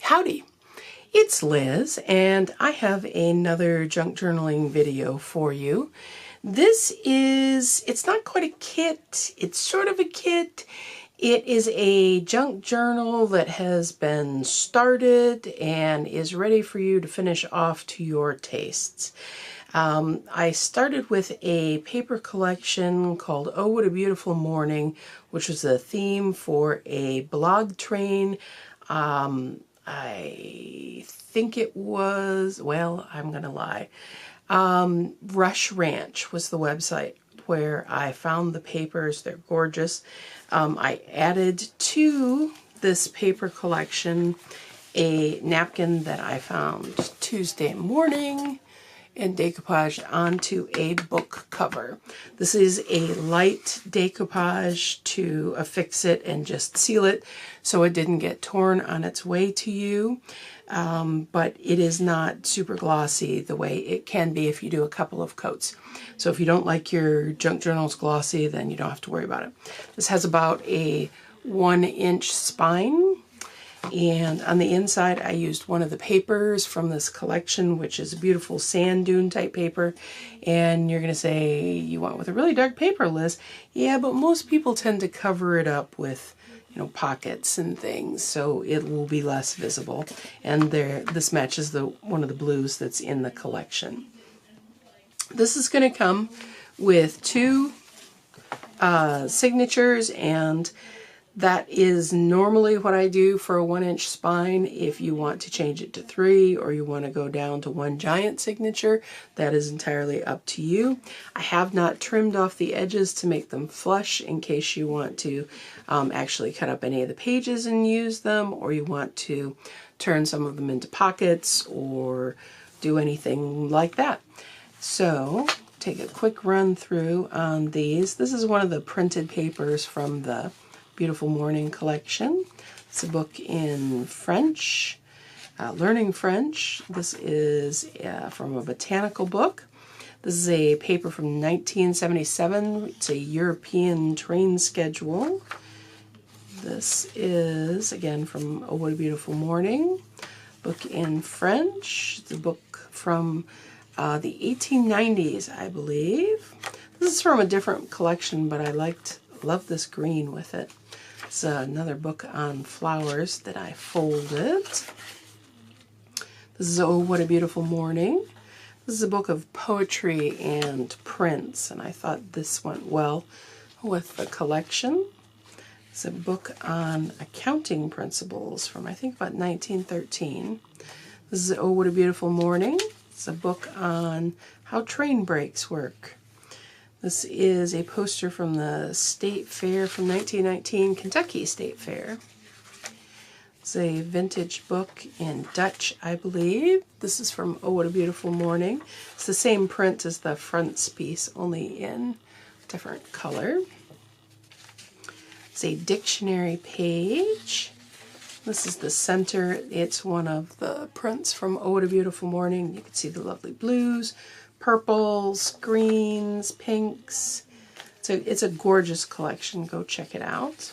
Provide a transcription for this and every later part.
Howdy, it's Liz, and I have another junk journaling video for you. It's not quite a kit, it's sort of a kit. It is a junk journal that has been started and is ready for you to finish off to your tastes. I started with a paper collection called Oh What a Beautiful Morning, which was a theme for a blog train. I think it was, well, I'm going to lie. Rush Ranch was the website where I found the papers. They're gorgeous. I added to this paper collection a napkin that I found Tuesday morning and decoupaged onto a book cover. This is a light decoupage to affix it and just seal it so it didn't get torn on its way to you. But it is not super glossy the way it can be if you do a couple of coats. So if you don't like your junk journals glossy, then you don't have to worry about it. This has about a 1-inch spine. And on the inside, I used one of the papers from this collection, which is a beautiful sand dune type paper. And you're going to say, you went with a really dark paper, Liz. Yeah, but most people tend to cover it up with, pockets and things, so it will be less visible. And this matches one of the blues that's in the collection. This is going to come with 2 signatures, and that is normally what I do for a 1-inch spine. If you want to change it to 3 or you want to go down to 1 giant signature, that is entirely up to you. I have not trimmed off the edges to make them flush in case you want to actually cut up any of the pages and use them, or you want to turn some of them into pockets or do anything like that. So take a quick run through on these. This is one of the printed papers from the Beautiful Morning collection. It's a book in French, learning French. This is from a botanical book. This is a paper from 1977. It's a European train schedule. This is, again, from Oh What a Beautiful Morning, book in French. It's a book from the 1890s, I believe. This is from a different collection, but I love this green with it. It's another book on flowers that I folded. This is Oh What a Beautiful Morning. This is a book of poetry and prints, and I thought this went well with the collection. It's a book on accounting principles from, I think, about 1913. This is Oh What a Beautiful Morning. It's a book on how train brakes work. This is a poster from the State Fair from 1919, Kentucky State Fair. It's a vintage book in Dutch, I believe. This is from Oh What a Beautiful Morning. It's the same print as the frontispiece, only in different color. It's a dictionary page. This is the center. It's one of the prints from Oh What a Beautiful Morning. You can see the lovely blues, purples, greens, pinks. It's a gorgeous collection. Go check it out.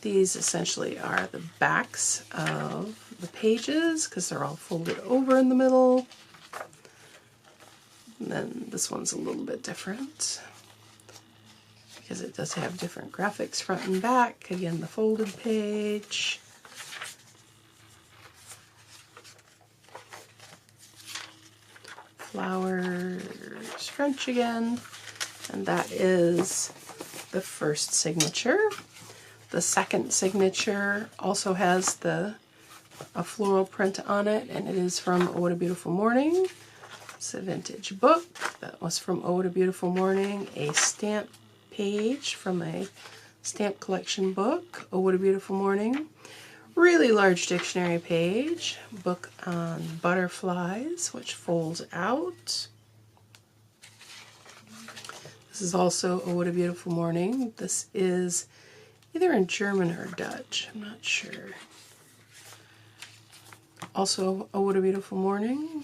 These essentially are the backs of the pages because they're all folded over in the middle. And then this one's a little bit different because it does have different graphics front and back. Again, the folded page. Flowers, French again, and that is the first signature. The second signature also has a floral print on it, and it is from Oh What a Beautiful Morning. It's a vintage book that was from Oh What a Beautiful Morning, a stamp page from a stamp collection book, Oh What a Beautiful Morning. Really large dictionary page, book on butterflies, which folds out. This is also Oh What a Beautiful Morning. This is either in German or Dutch, I'm not sure. Also Oh What a Beautiful Morning,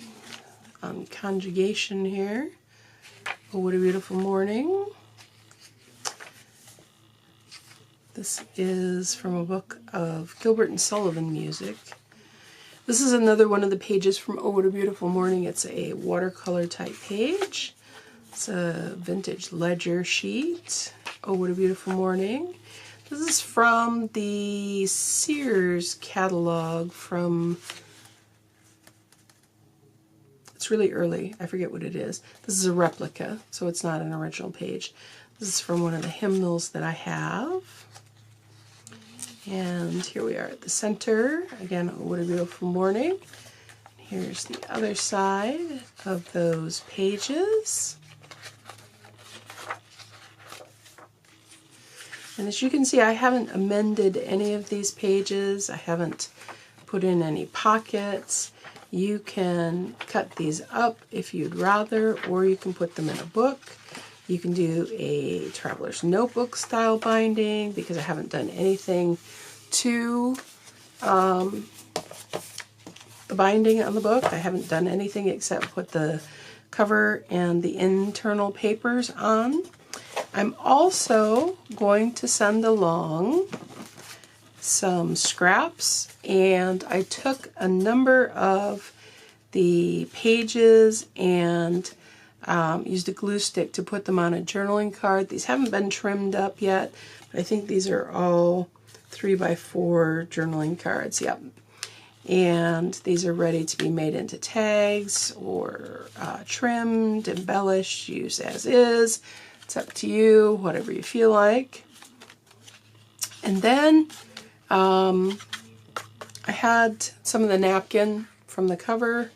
on conjugation here. Oh What a Beautiful Morning. This is from a book of Gilbert and Sullivan music. This is another one of the pages from Oh What a Beautiful Morning. It's a watercolor type page. It's a vintage ledger sheet. Oh What a Beautiful Morning. This is from the Sears catalog from, it's really early, I forget what it is. This is a replica, so it's not an original page. This is from one of the hymnals that I have. And here we are at the center. Again, Oh What a Beautiful Morning. Here's the other side of those pages. And as you can see, I haven't amended any of these pages. I haven't put in any pockets. You can cut these up if you'd rather, or you can put them in a book. You can do a traveler's notebook style binding, because I haven't done anything to the binding on the book. I haven't done anything except put the cover and the internal papers on. I'm also going to send along some scraps, and I took a number of the pages and used a glue stick to put them on a journaling card. These haven't been trimmed up yet, but I think these are all 3x4 journaling cards. Yep. And these are ready to be made into tags or trimmed, embellished, used as is. It's up to you, whatever you feel like. And then I had some of the napkin from the cover.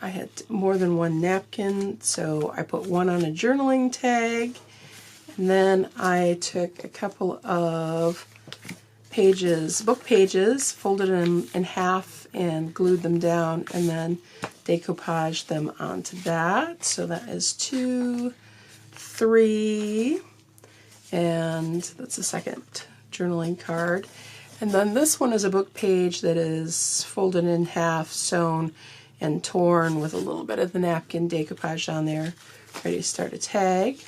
I had more than one napkin, so I put one on a journaling tag. And then I took a couple of pages, book pages, folded them in half and glued them down, and then decoupaged them onto that. So that is 2, 3, and that's the second journaling card. And then this one is a book page that is folded in half, sewn, and torn with a little bit of the napkin decoupaged on there, ready to start a tag.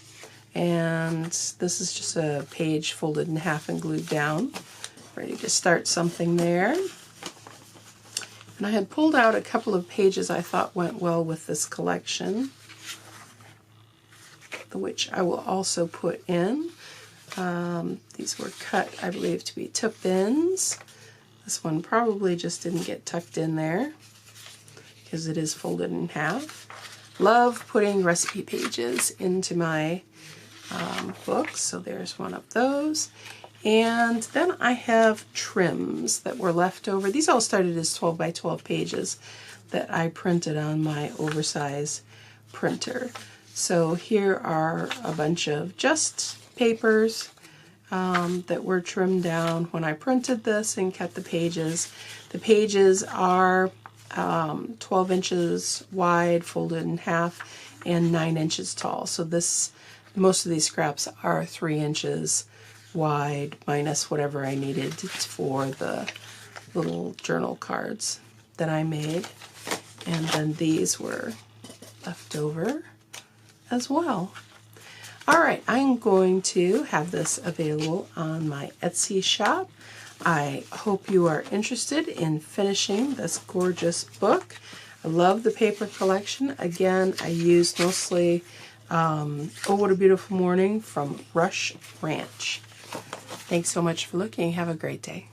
And this is just a page folded in half and glued down, ready to start something there. And I had pulled out a couple of pages I thought went well with this collection, which I will also put in. These were cut, I believe, to be tip-ins. This one probably just didn't get tucked in there because it is folded in half. Love putting recipe pages into my books, so there's one of those. And then I have trims that were left over. These all started as 12x12 pages that I printed on my oversized printer. So here are a bunch of just papers that were trimmed down when I printed this and cut the pages. The pages are 12 inches wide, folded in half, and 9 inches tall. So most of these scraps are 3 inches wide, minus whatever I needed for the little journal cards that I made. And then these were left over as well. Alright, I'm going to have this available on my Etsy shop. I hope you are interested in finishing this gorgeous book. I love the paper collection. Again, I used mostly Oh What a Beautiful Morning from Rush Ranch. Thanks so much for looking. Have a great day.